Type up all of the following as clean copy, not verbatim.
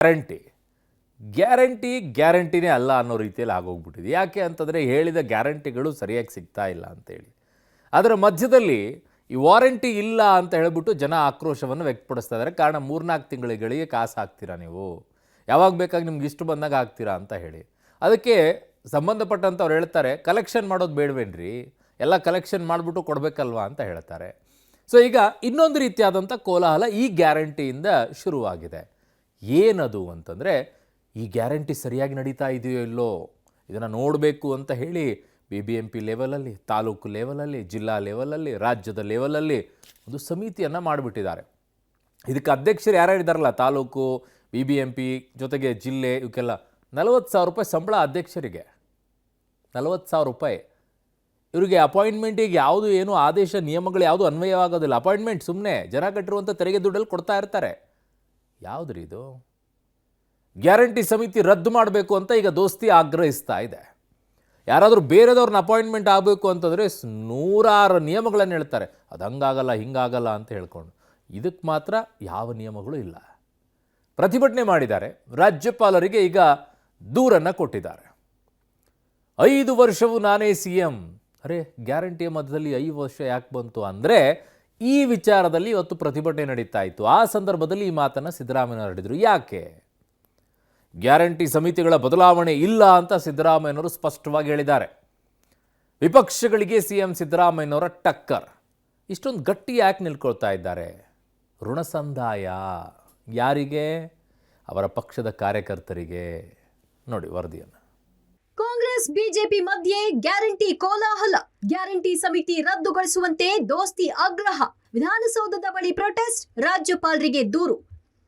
Guarantee ಗ್ಯಾರಂಟಿನೇ ಅಲ್ಲ ಅನ್ನೋ ರೀತಿಯಲ್ಲಿ ಆಗೋಗ್ಬಿಟ್ಟಿದೆ. ಯಾಕೆ ಅಂತಂದರೆ ಹೇಳಿದ ಗ್ಯಾರಂಟಿಗಳು ಸರಿಯಾಗಿ ಸಿಗ್ತಾ ಇಲ್ಲ ಅಂತೇಳಿ. ಅದರ ಮಧ್ಯದಲ್ಲಿ ಈ ವಾರಂಟಿ ಇಲ್ಲ ಅಂತ ಹೇಳ್ಬಿಟ್ಟು ಜನ ಆಕ್ರೋಶವನ್ನು ವ್ಯಕ್ತಪಡಿಸ್ತಾ ಇದ್ದಾರೆ. ಕಾರಣ 3-4 ತಿಂಗಳಿಗೆ ಕಾಸು ಹಾಕ್ತೀರಾ ನೀವು, ಯಾವಾಗ ಬೇಕಾಗಿ ನಿಮ್ಗೆ ಇಷ್ಟು ಬಂದಾಗ ಹಾಕ್ತೀರಾ ಅಂತ ಹೇಳಿ. ಅದಕ್ಕೆ ಸಂಬಂಧಪಟ್ಟಂಥವ್ರು ಹೇಳ್ತಾರೆ, ಕಲೆಕ್ಷನ್ ಮಾಡೋದು ಬೇಡವೇನ್ರಿ, ಎಲ್ಲ ಕಲೆಕ್ಷನ್ ಮಾಡಿಬಿಟ್ಟು ಕೊಡಬೇಕಲ್ವಾ ಅಂತ ಹೇಳ್ತಾರೆ. ಸೊ ಈಗ ಇನ್ನೊಂದು ರೀತಿಯಾದಂಥ ಕೋಲಾಹಲ ಈ ಗ್ಯಾರಂಟಿಯಿಂದ ಶುರುವಾಗಿದೆ. ಏನದು ಅಂತಂದರೆ, ಈ ಗ್ಯಾರಂಟಿ ಸರಿಯಾಗಿ ನಡೀತಾ ಇದೆಯೋ ಇಲ್ಲೋ ಇದನ್ನು ನೋಡಬೇಕು ಅಂತ ಹೇಳಿ BBMP ಲೆವೆಲಲ್ಲಿ, ತಾಲೂಕು ಲೆವೆಲಲ್ಲಿ, ಜಿಲ್ಲಾ ಲೆವೆಲಲ್ಲಿ, ರಾಜ್ಯದ ಲೆವೆಲಲ್ಲಿ ಒಂದು ಸಮಿತಿಯನ್ನು ಮಾಡಿಬಿಟ್ಟಿದ್ದಾರೆ. ಇದಕ್ಕೆ ಅಧ್ಯಕ್ಷರು ಯಾರ್ಯಾರಿದ್ದಾರಲ್ಲ, ತಾಲೂಕು, BBMP ಜೊತೆಗೆ ಜಿಲ್ಲೆ, ಇವಕ್ಕೆಲ್ಲ 40,000 ರೂಪಾಯಿ ಸಂಬಳ ಅಧ್ಯಕ್ಷರಿಗೆ. 40,000 ರೂಪಾಯಿ. ಇವರಿಗೆ ಅಪಾಯಿಂಟ್ಮೆಂಟಿಗೆ ಯಾವುದು ಏನು ಆದೇಶ ನಿಯಮಗಳು ಯಾವುದು ಅನ್ವಯವಾಗೋದಿಲ್ಲ. ಅಪಾಯಿಂಟ್ಮೆಂಟ್ ಸುಮ್ಮನೆ ಜನ ಕಟ್ಟಿರುವಂಥ ತೆರಿಗೆ ದುಡ್ಡಲ್ಲಿ ಕೊಡ್ತಾ ಇರ್ತಾರೆ. ಯಾವುದ್ರಿ ಇದು? ಗ್ಯಾರಂಟಿ ಸಮಿತಿ ರದ್ದು ಮಾಡಬೇಕು ಅಂತ ಈಗ ದೋಸ್ತಿ ಆಗ್ರಹಿಸ್ತಾ ಇದೆ. ಯಾರಾದರೂ ಬೇರೆದವ್ರನ್ನ ಅಪಾಯಿಂಟ್ಮೆಂಟ್ ಆಗಬೇಕು ಅಂತಂದರೆ 100 ನಿಯಮಗಳನ್ನು ಹೇಳ್ತಾರೆ. ಅದು ಹಂಗಾಗಲ್ಲ ಹಿಂಗಾಗಲ್ಲ ಅಂತ ಹೇಳ್ಕೊಂಡು, ಇದಕ್ಕೆ ಮಾತ್ರ ಯಾವ ನಿಯಮಗಳು ಇಲ್ಲ. ಪ್ರತಿಭಟನೆ ಮಾಡಿದ್ದಾರೆ. ರಾಜ್ಯಪಾಲರಿಗೆ ಈಗ ದೂರನ್ನು ಕೊಟ್ಟಿದ್ದಾರೆ. 5 ವರ್ಷವೂ ನಾನೇ CM. ಅರೆ, ಗ್ಯಾರಂಟಿಯ ಮಧ್ಯದಲ್ಲಿ 5 ವರ್ಷ ಯಾಕೆ ಬಂತು ಅಂದರೆ, ಈ ವಿಚಾರದಲ್ಲಿ ಇವತ್ತು ಪ್ರತಿಭಟನೆ ನಡೀತಾ ಇತ್ತು. ಆ ಸಂದರ್ಭದಲ್ಲಿ ಈ ಮಾತನ್ನು ಸಿದ್ದರಾಮಯ್ಯ ಹೇಳಿದರು. ಯಾಕೆ? ಗ್ಯಾರಂಟಿ ಸಮಿತಿಗಳ ಬದಲಾವಣೆ ಇಲ್ಲ ಅಂತ ಸಿದ್ದರಾಮಯ್ಯನವರು ಸ್ಪಷ್ಟವಾಗಿ ಹೇಳಿದ್ದಾರೆ. ವಿಪಕ್ಷಗಳಿಗೆ CM ಸಿದ್ದರಾಮಯ್ಯನವರ ಟಕ್ಕರ್. ಇಷ್ಟೊಂದು ಗಟ್ಟಿ ಯಾಕೆ ನಿಲ್ಕೊಳ್ತಾ ಇದ್ದಾರೆ? ಋಣ ಸಂದಾಯ ಯಾರಿಗೆ? ಅವರ ಪಕ್ಷದ ಕಾರ್ಯಕರ್ತರಿಗೆ. ನೋಡಿ ವರದಿಯನ್ನು. ಕಾಂಗ್ರೆಸ್ ಬಿಜೆಪಿ ಮಧ್ಯೆ ಗ್ಯಾರಂಟಿ ಕೋಲಾಹಲ. ಗ್ಯಾರಂಟಿ ಸಮಿತಿ ರದ್ದುಗೊಳಿಸುವಂತೆ ದೋಸ್ತಿ ಆಗ್ರಹ. ವಿಧಾನಸೌಧದ ಬಳಿ ಪ್ರೊಟೆಸ್ಟ್, ರಾಜ್ಯಪಾಲರಿಗೆ ದೂರು.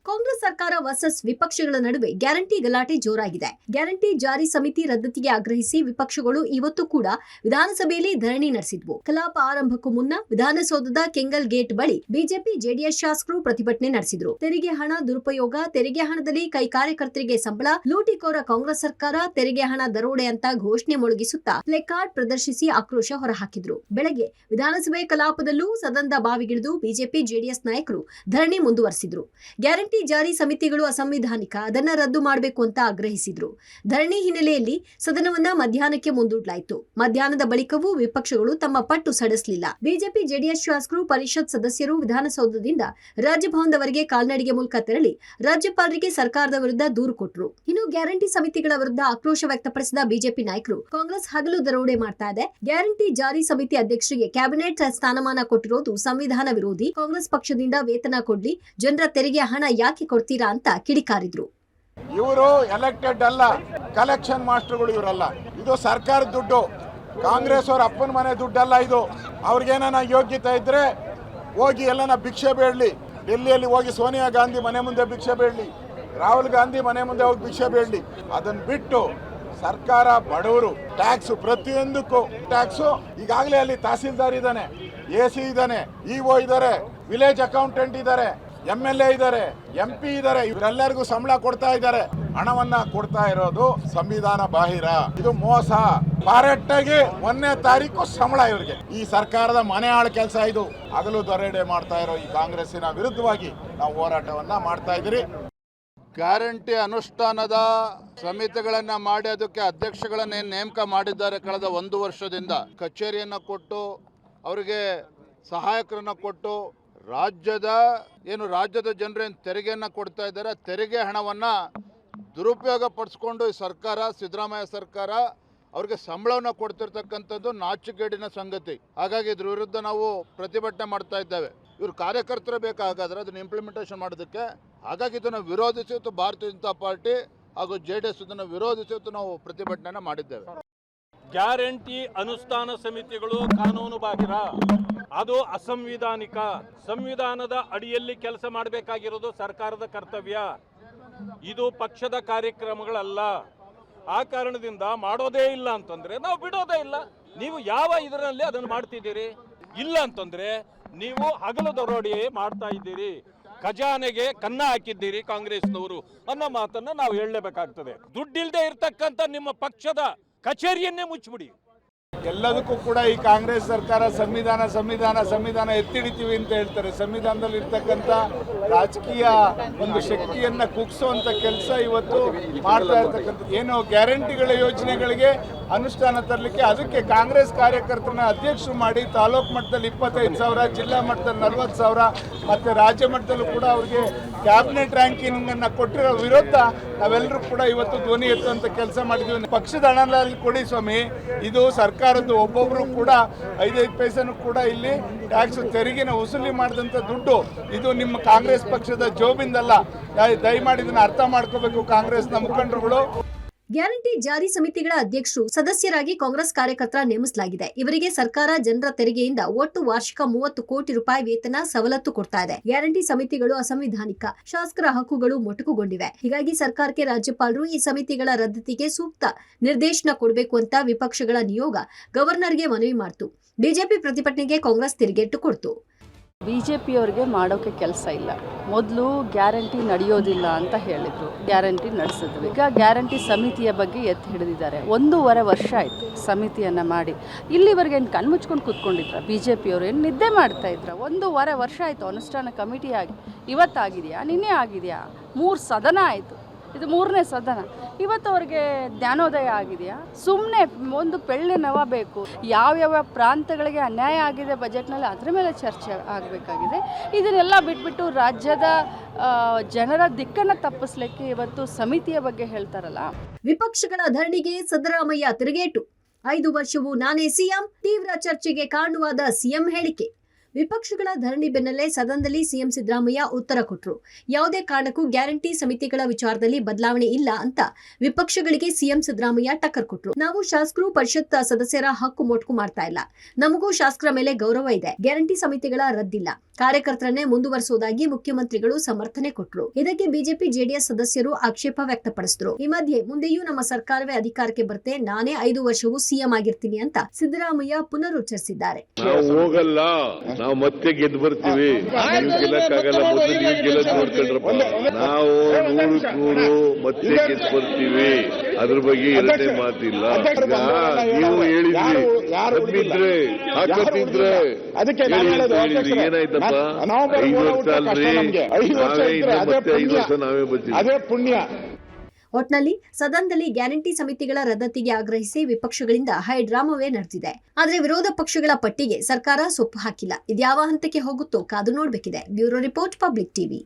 ಕಾಂಗ್ರೆಸ್ ಸರ್ಕಾರ ವರ್ಸಸ್ ವಿಪಕ್ಷಗಳ ನಡುವೆ ಗ್ಯಾರಂಟಿ ಗಲಾಟೆ ಜೋರಾಗಿದೆ. ಗ್ಯಾರಂಟಿ ಜಾರಿ ಸಮಿತಿ ರದ್ದತಿಗೆ ಆಗ್ರಹಿಸಿ ವಿಪಕ್ಷಗಳು ಇವತ್ತು ಕೂಡ ವಿಧಾನಸಭೆಯಲ್ಲಿ ಧರಣಿ ನಡೆಸಿದ್ವು. ಕಲಾಪ ಆರಂಭಕ್ಕೂ ಮುನ್ನ ವಿಧಾನಸೌಧದ ಕೆಂಗಲ್ ಗೇಟ್ ಬಳಿ ಬಿಜೆಪಿ ಜೆಡಿಎಸ್ ಶಾಸಕರು ಪ್ರತಿಭಟನೆ ನಡೆಸಿದ್ರು. ತೆರಿಗೆ ಹಣ ದುರುಪಯೋಗ, ತೆರಿಗೆ ಹಣದಲ್ಲಿ ಕೈ ಕಾರ್ಯಕರ್ತರಿಗೆ ಸಂಬಳ, ಲೂಟಿಕೋರ ಕಾಂಗ್ರೆಸ್ ಸರ್ಕಾರ, ತೆರಿಗೆ ಹಣ ದರೋಡೆ ಅಂತ ಘೋಷಣೆ ಮೊಳಗಿಸುತ್ತಾ ಪ್ಲೇಕಾರ್ಡ್ ಪ್ರದರ್ಶಿಸಿ ಆಕ್ರೋಶ ಹೊರಹಾಕಿದ್ರು. ಬೆಳಗ್ಗೆ ವಿಧಾನಸಭೆ ಕಲಾಪದಲ್ಲೂ ಸದನದ ಬಾವಿಗಿಳಿದು ಬಿಜೆಪಿ ಜೆಡಿಎಸ್ ನಾಯಕರು ಧರಣಿ ಮುಂದುವರೆಸಿದ್ರು. ಗ್ಯಾರಂಟಿ ಜಾರಿ ಸಮಿತಿಗಳು ಅಸಂವಿಧಾನಿಕ, ಅದನ್ನ ರದ್ದು ಮಾಡಬೇಕು ಅಂತ ಆಗ್ರಹಿಸಿದ್ರು. ಧರಣಿ ಹಿನ್ನೆಲೆಯಲ್ಲಿ ಸದನವನ್ನ ಮಧ್ಯಾಹ್ನಕ್ಕೆ ಮುಂದೂಡಲಾಯಿತು. ಮಧ್ಯಾಹ್ನದ ಬಳಿಕವೂ ವಿಪಕ್ಷಗಳು ತಮ್ಮ ಪಟ್ಟು ಸಡಿಸಲಿಲ್ಲ. ಬಿಜೆಪಿ ಜೆಡಿಎಸ್ ಶಾಸಕರು, ಪರಿಷತ್ ಸದಸ್ಯರು ವಿಧಾನಸೌಧದಿಂದ ರಾಜಭವನದವರೆಗೆ ಕಾಲ್ನಡಿಗೆ ಮೂಲಕ ತೆರಳಿ ರಾಜ್ಯಪಾಲರಿಗೆ ಸರ್ಕಾರದ ವಿರುದ್ಧ ದೂರು ಕೊಟ್ಟರು. ಇನ್ನು ಗ್ಯಾರಂಟಿ ಸಮಿತಿಗಳ ವಿರುದ್ಧ ಆಕ್ರೋಶ ವ್ಯಕ್ತಪಡಿಸಿದ ಬಿಜೆಪಿ ನಾಯಕರು, ಕಾಂಗ್ರೆಸ್ ಹಗಲು ದರೋಡೆ ಮಾಡ್ತಾ ಇದೆ, ಗ್ಯಾರಂಟಿ ಜಾರಿ ಸಮಿತಿ ಅಧ್ಯಕ್ಷರಿಗೆ ಕ್ಯಾಬಿನೆಟ್ ಸ್ಥಾನಮಾನ ಕೊಟ್ಟಿರೋದು ಸಂವಿಧಾನ ವಿರೋಧಿ, ಕಾಂಗ್ರೆಸ್ ಪಕ್ಷದಿಂದ ವೇತನ ಕೊಡ್ಲಿ, ಜನರ ತೆರಿಗೆ ಹಣ ಯಾಕೆ ಕೊಡ್ತೀರಾ ಅಂತ ಕಿಡಿಕಾರಿದ್ರು. ಇವರು ಎಲೆಕ್ಟೆಡ್ ಅಲ್ಲ, ಕಲೆಕ್ಷನ್ ಮಾಸ್ಟರ್ಗಳು ಇವರಲ್ಲ. ಇದು ಸರ್ಕಾರದ ದುಡ್ಡು, ಕಾಂಗ್ರೆಸ್ ಅವರ ಅಪ್ಪನ ಮನೆ ದುಡ್ಡಲ್ಲ ಇದು. ಅವ್ರಿಗೇನ ಯೋಗ್ಯತೆ ಇದ್ರೆ ಹೋಗಿ ಎಲ್ಲನ ಭಿಕ್ಷೆ ಬೇಡಲಿ. ಡೆಲ್ಲಿಯಲ್ಲಿ ಹೋಗಿ ಸೋನಿಯಾ ಗಾಂಧಿ ಮನೆ ಮುಂದೆ ಭಿಕ್ಷೆ ಬೇಡಲಿ, ರಾಹುಲ್ ಗಾಂಧಿ ಮನೆ ಮುಂದೆ ಹೋಗಿ ಭಿಕ್ಷೆ ಬೇಡಲಿ. ಅದನ್ನ ಬಿಟ್ಟು ಸರ್ಕಾರ ಬಡವರು ಟ್ಯಾಕ್ಸ್, ಪ್ರತಿಯೊಂದಕ್ಕೂ ಟ್ಯಾಕ್ಸು. ಈಗಾಗಲೇ ಅಲ್ಲಿ ತಹಸೀಲ್ದಾರ್ ಇದ್ದಾನೆ, AC ಇದ್ದಾನೆ, EO ಇದ್ದಾರೆ, ವಿಲೇಜ್ ಅಕೌಂಟೆಂಟ್ ಇದ್ದಾರೆ, MLA ಇದ್ದಾರೆ, MP ಇದ್ದಾರೆ. ಇವರೆಲ್ಲರಿಗೂ ಸಂಬಳ ಕೊಡ್ತಾ ಇದ್ದಾರೆ. ಹಣವನ್ನ ಕೊಡ್ತಾ ಇರೋದು ಸಂವಿಧಾನ ಬಾಹಿರ. ಇದು ಮೋಸ. ಡೈರೆಕ್ಟಾಗಿ 1ನೇ ತಾರೀಕು ಸಂಬಳ ಇವರಿಗೆ. ಈ ಸರ್ಕಾರದ ಮನೆ ಆಳ ಕೆಲಸ ಇದು. ಹಗಲು ದರೋಡೆ ಮಾಡ್ತಾ ಇರೋ ಈ ಕಾಂಗ್ರೆಸ್ಸಿನ ವಿರುದ್ಧವಾಗಿ ನಾವು ಹೋರಾಟವನ್ನ ಮಾಡ್ತಾ ಇದ್ದೀರಿ. ಗ್ಯಾರಂಟಿ ಅನುಷ್ಠಾನದ ಸಮಿತಿಗಳನ್ನ ಮಾಡಿ ಅದಕ್ಕೆ ಅಧ್ಯಕ್ಷಗಳನ್ನ ನೇಮಕ ಮಾಡಿದ್ದಾರೆ. ಕಳೆದ 1 ವರ್ಷದಿಂದ ಕಚೇರಿಯನ್ನ ಕೊಟ್ಟು, ಅವರಿಗೆ ಸಹಾಯಕರನ್ನ ಕೊಟ್ಟು, ರಾಜ್ಯದ ಜನರೇನು ತೆರಿಗೆಯನ್ನು ಕೊಡ್ತಾ ಇದ್ದಾರೆ, ತೆರಿಗೆ ಹಣವನ್ನು ದುರುಪಯೋಗ ಪಡಿಸ್ಕೊಂಡು ಈ ಸರ್ಕಾರ, ಸಿದ್ದರಾಮಯ್ಯ ಸರ್ಕಾರ ಅವ್ರಿಗೆ ಸಂಬಳವನ್ನು ಕೊಡ್ತಿರ್ತಕ್ಕಂಥದ್ದು ನಾಚಿಕೆಗೇಡಿನ ಸಂಗತಿ. ಹಾಗಾಗಿ ಇದ್ರ ವಿರುದ್ಧ ನಾವು ಪ್ರತಿಭಟನೆ ಮಾಡ್ತಾ ಇದ್ದೇವೆ. ಇವರು ಕಾರ್ಯಕರ್ತರು ಬೇಕಾಗಾದ್ರೆ ಅದನ್ನು ಇಂಪ್ಲಿಮೆಂಟೇಷನ್ ಮಾಡೋದಕ್ಕೆ. ಹಾಗಾಗಿ ಇದನ್ನು ವಿರೋಧಿಸಿ ಭಾರತೀಯ ಜನತಾ ಪಾರ್ಟಿ ಹಾಗೂ JDS ಇದನ್ನು ವಿರೋಧಿಸಿ ನಾವು ಪ್ರತಿಭಟನೆ ಮಾಡಿದ್ದೇವೆ. ಗ್ಯಾರಂಟಿ ಅನುಷ್ಠಾನ ಸಮಿತಿಗಳು ಕಾನೂನು ಬಾಹಿರ, ಅದು ಅಸಂವಿಧಾನಿಕ. ಸಂವಿಧಾನದ ಅಡಿಯಲ್ಲಿ ಕೆಲಸ ಮಾಡಬೇಕಾಗಿರೋದು ಸರ್ಕಾರದ ಕರ್ತವ್ಯ, ಇದು ಪಕ್ಷದ ಕಾರ್ಯಕ್ರಮಗಳಲ್ಲ. ಆ ಕಾರಣದಿಂದ ಮಾಡೋದೇ ಇಲ್ಲ ಅಂತಂದ್ರೆ ನಾವು ಬಿಡೋದೇ ಇಲ್ಲ. ನೀವು ಯಾವ ಇದರಲ್ಲಿ ಅದನ್ನು ಮಾಡ್ತಿದ್ದೀರಿ? ಇಲ್ಲ ಅಂತಂದ್ರೆ ನೀವು ಹಗಲು ದರೋಡೆ ಮಾಡ್ತಾ ಇದ್ದೀರಿ, ಖಜಾನೆಗೆ ಕನ್ನ ಹಾಕಿದ್ದೀರಿ ಕಾಂಗ್ರೆಸ್ನವರು ಅನ್ನೋ ಮಾತನ್ನ ನಾವು ಹೇಳಲೇಬೇಕಾಗ್ತದೆ. ದುಡ್ಡಿಲ್ಲದೆ ಇರ್ತಕ್ಕಂಥ ನಿಮ್ಮ ಪಕ್ಷದ ಕಚೇರಿಯನ್ನೇ ಮುಚ್ಚಿಬಿಡಿ. ಎಲ್ಲದಕ್ಕೂ ಕೂಡ ಈ ಕಾಂಗ್ರೆಸ್ ಸರ್ಕಾರ ಸಂವಿಧಾನ ಎತ್ತಿಡಿತೀವಿ ಅಂತ ಹೇಳ್ತಾರೆ. ಸಂವಿಧಾನದಲ್ಲಿ ಇರ್ತಕ್ಕಂಥ ರಾಜಕೀಯ ಒಂದು ಶಕ್ತಿಯನ್ನು ಕುಗ್ಸುವಂಥ ಕೆಲಸ ಇವತ್ತು ಮಾಡ್ತಾ ಇರ್ತಕ್ಕಂಥದ್ದು. ಏನು ಗ್ಯಾರಂಟಿಗಳ ಯೋಜನೆಗಳಿಗೆ ಅನುಷ್ಠಾನ ತರಲಿಕ್ಕೆ ಅದಕ್ಕೆ ಕಾಂಗ್ರೆಸ್ ಕಾರ್ಯಕರ್ತರನ್ನ ಅಧ್ಯಕ್ಷರು ಮಾಡಿ ತಾಲೂಕು ಮಟ್ಟದಲ್ಲಿ 25,000, ಜಿಲ್ಲಾ ಮಟ್ಟದಲ್ಲಿ 40,000 ಮತ್ತು ರಾಜ್ಯ ಮಟ್ಟದಲ್ಲೂ ಕೂಡ ಅವ್ರಿಗೆ ಕ್ಯಾಬಿನೆಟ್ ರ್ಯಾಂಕಿಂಗನ್ನು ಕೊಟ್ಟಿರೋ ವಿರುದ್ಧ ನಾವೆಲ್ಲರೂ ಕೂಡ ಇವತ್ತು ಧ್ವನಿ ಎತ್ತುವಂಥ ಕೆಲಸ ಮಾಡಿದ್ದೀವಿ. ಪಕ್ಷದ ಹಣದಲ್ಲಿ ಕೊಡಿ ಸ್ವಾಮಿ, ಇದು ಸರ್ಕಾರದ್ದು. ಒಬ್ಬೊಬ್ಬರು ಕೂಡ 5 ಪೈಸೆನೂ ಕೂಡ ಇಲ್ಲಿ ಟ್ಯಾಕ್ಸ್ ತೆರಿಗೆನ ವಸೂಲಿ ಮಾಡಿದಂಥ ದುಡ್ಡು. ಇದು ನಿಮ್ಮ ಕಾಂಗ್ರೆಸ್ ಪಕ್ಷದ ಜೋಬಿಂದಲ್ಲ. ದಯಮಾಡಿ ಇದನ್ನು ಅರ್ಥ ಮಾಡ್ಕೋಬೇಕು ಕಾಂಗ್ರೆಸ್ನ ಮುಖಂಡರುಗಳು. ಗ್ಯಾರಂಟಿ ಜಾರಿ ಸಮಿತಿಗಳ ಅಧ್ಯಕ್ಷರು ಸದಸ್ಯರಾಗಿ ಕಾಂಗ್ರೆಸ್ ಕಾರ್ಯಕರ್ತರ ನೇಮಿಸಲಾಗಿದೆ. ಇವರಿಗೆ ಸರ್ಕಾರ ಜನರ ತೆರಿಗೆಯಿಂದ ಒಟ್ಟು ವಾರ್ಷಿಕ 30 ಕೋಟಿ ರೂಪಾಯಿ ವೇತನ ಸವಲತ್ತು ಕೊಡ್ತಾ ಇದೆ. ಗ್ಯಾರಂಟಿ ಸಮಿತಿಗಳು ಅಸಂವಿಧಾನಿಕ, ಶಾಸಕರ ಹಕ್ಕುಗಳು ಮೊಟಕುಗೊಂಡಿವೆ. ಹೀಗಾಗಿ ಸರ್ಕಾರಕ್ಕೆ ರಾಜ್ಯಪಾಲರು ಈ ಸಮಿತಿಗಳ ರದ್ದತಿಗೆ ಸೂಕ್ತ ನಿರ್ದೇಶನ ಕೊಡಬೇಕು ಅಂತ ವಿಪಕ್ಷಗಳ ನಿಯೋಗ ಗವರ್ನರ್ಗೆ ಮನವಿ ಮಾಡಿತು. ಬಿಜೆಪಿ ಪ್ರತಿಭಟನೆಗೆ ಕಾಂಗ್ರೆಸ್ ತಿರುಗೇಟು ಕೊಡ್ತು. BJPಯವರಿಗೆ ಮಾಡೋಕ್ಕೆ ಕೆಲಸ ಇಲ್ಲ. ಮೊದಲು ಗ್ಯಾರಂಟಿ ನಡೆಯೋದಿಲ್ಲ ಅಂತ ಹೇಳಿದರು, ಗ್ಯಾರಂಟಿ ನಡೆಸಿದ್ರು. ಈಗ ಗ್ಯಾರಂಟಿ ಸಮಿತಿಯ ಬಗ್ಗೆ ಎತ್ತಿ ಹಿಡಿದಿದ್ದಾರೆ. 1.5 ವರ್ಷ ಆಯಿತು ಸಮಿತಿಯನ್ನು ಮಾಡಿ. ಇಲ್ಲಿವರೆಗೆ ಏನು ಕಣ್ಮುಚ್ಕೊಂಡು ಕೂತ್ಕೊಂಡಿದ್ರ BJPಯವರು? ಏನು ನಿದ್ದೆ ಮಾಡ್ತಾ ಇದ್ರ? 1.5 ವರ್ಷ ಆಯಿತು ಅನುಷ್ಠಾನ ಕಮಿಟಿ ಆಗಿ. ಇವತ್ತಾಗಿದೆಯಾ, ನಿನ್ನೆ ಆಗಿದೆಯಾ? 3 ಸದನ ಆಯಿತು, ಇದು 3ನೇ ಸದನ. ಇವತ್ತು ಅವ್ರಿಗೆ ಜ್ಞಾನೋದಯ ಆಗಿದೆಯಾ? ಸುಮ್ಮನೆ ಒಂದು ಪೆಳ್ಳೆ ನವ ಬೇಕು. ಯಾವ್ಯಾವ ಪ್ರಾಂತಗಳಿಗೆ ಅನ್ಯಾಯ ಆಗಿದೆ ಬಜೆಟ್ನಲ್ಲಿ ಅದರ ಮೇಲೆ ಚರ್ಚೆ ಆಗಬೇಕಾಗಿದೆ. ಇದನ್ನೆಲ್ಲ ಬಿಟ್ಬಿಟ್ಟು ರಾಜ್ಯದ ಜನರ ದಿಕ್ಕನ್ನು ತಪ್ಪಿಸ್ಲಿಕ್ಕೆ ಇವತ್ತು ಸಮಿತಿಯ ಬಗ್ಗೆ ಹೇಳ್ತಾರಲ್ಲ. ವಿಪಕ್ಷಗಳ ಧರಣಿಗೆ ಸಿದ್ದರಾಮಯ್ಯ ತಿರುಗೇಟು. 5 ವರ್ಷವೂ ನಾನೇ ಸಿಎಂ, ತೀವ್ರ ಚರ್ಚೆಗೆ ಕಾರಣವಾದ ಸಿಎಂ ಹೇಳಿಕೆ. ವಿಪಕ್ಷಗಳ ಧರಣಿ ಬೆನ್ನಲ್ಲೇ ಸದನದಲ್ಲಿ ಸಿಎಂ ಸಿದ್ದರಾಮಯ್ಯ ಉತ್ತರ ಕೊಟ್ಟರು. ಯಾವುದೇ ಕಾರಣಕ್ಕೂ ಗ್ಯಾರಂಟಿ ಸಮಿತಿಗಳ ವಿಚಾರದಲ್ಲಿ ಬದಲಾವಣೆ ಇಲ್ಲ ಅಂತ ವಿಪಕ್ಷಗಳಿಗೆ ಸಿಎಂ ಸಿದ್ದರಾಮಯ್ಯ ಟಕ್ಕರ್ ಕೊಟ್ಟರು. ನಾವು ಶಾಸಕರು ಪರಿಷತ್ ಸದಸ್ಯರ ಹಕ್ಕು ಮೊಟಕು ಮಾಡ್ತಾ ಇಲ್ಲ. ನಮಗೂ ಶಾಸಕರ ಮೇಲೆ ಗೌರವ ಇದೆ. ಗ್ಯಾರಂಟಿ ಸಮಿತಿಗಳ ರದ್ದಿಲ್ಲ, ಕಾರ್ಯಕರ್ತರನ್ನೇ ಮುಂದುವರಿಸುವುದಾಗಿ ಮುಖ್ಯಮಂತ್ರಿಗಳು ಸಮರ್ಥನೆ ಕೊಟ್ಟರು. ಇದಕ್ಕೆ ಬಿಜೆಪಿ ಜೆಡಿಎಸ್ ಸದಸ್ಯರು ಆಕ್ಷೇಪ ವ್ಯಕ್ತಪಡಿಸಿದ್ರು. ಈ ಮಧ್ಯೆ ಮುಂದೆಯೂ ನಮ್ಮ ಸರ್ಕಾರವೇ ಅಧಿಕಾರಕ್ಕೆ ಬರುತ್ತೆ, ನಾನೇ 5 ವರ್ಷವೂ ಸಿಎಂ ಆಗಿರ್ತೀನಿ ಅಂತ ಸಿದ್ದರಾಮಯ್ಯ ಪುನರುಚ್ಚರಿಸಿದ್ದಾರೆ. ನಾವು ಮತ್ತೆ ಗೆದ್ದು ಬರ್ತೀವಿ, ನೀವು ಗೆಲ್ಲಕ್ಕಾಗಲ್ಲ, ಮೊದಲು ನೀವು ಗೆಲ್ಲದ್ ನೋಡ್ಕೊಂಡ್ರಪ್ಪ. ನಾವು 100 ಮತ್ತೆ ಗೆದ್ದು ಬರ್ತೀವಿ, ಅದ್ರ ಬಗ್ಗೆ ಎರಡನೇ ಮಾತಿಲ್ಲ. ನೀವು ಹೇಳಿದ್ರಿ ನಮ್ಮಿದ್ರೆ ಹಾಕತ್ತಿದ್ರೆ ಏನಾಯ್ತಪ್ಪ? 5 ವರ್ಷ ಅಲ್ರಿ, ಮತ್ತೆ 5 ವರ್ಷ ನಾವೇ ಬರ್ತೀವಿ. ಒಟ್ನಲ್ಲಿ ಸದನದಲ್ಲಿ ಗ್ಯಾರಂಟಿ ಸಮಿತಿಗಳ ರದ್ದತಿಗೆ ಆಗ್ರಹಿಸಿ ವಿಪಕ್ಷಗಳಿಂದ ಹೈಡ್ರಾಮವೇ ನಡೆದಿದೆ. ಆದರೆ ವಿರೋಧ ಪಕ್ಷಗಳ ಪಟ್ಟಿಗೆ ಸರ್ಕಾರ ಸೊಪ್ಪು ಹಾಕಿಲ್ಲ. ಇದ್ಯಾವ ಹಂತಕ್ಕೆ ಹೋಗುತ್ತೋ ಕಾದು ನೋಡಬೇಕಿದೆ. Bureau report, Public TV.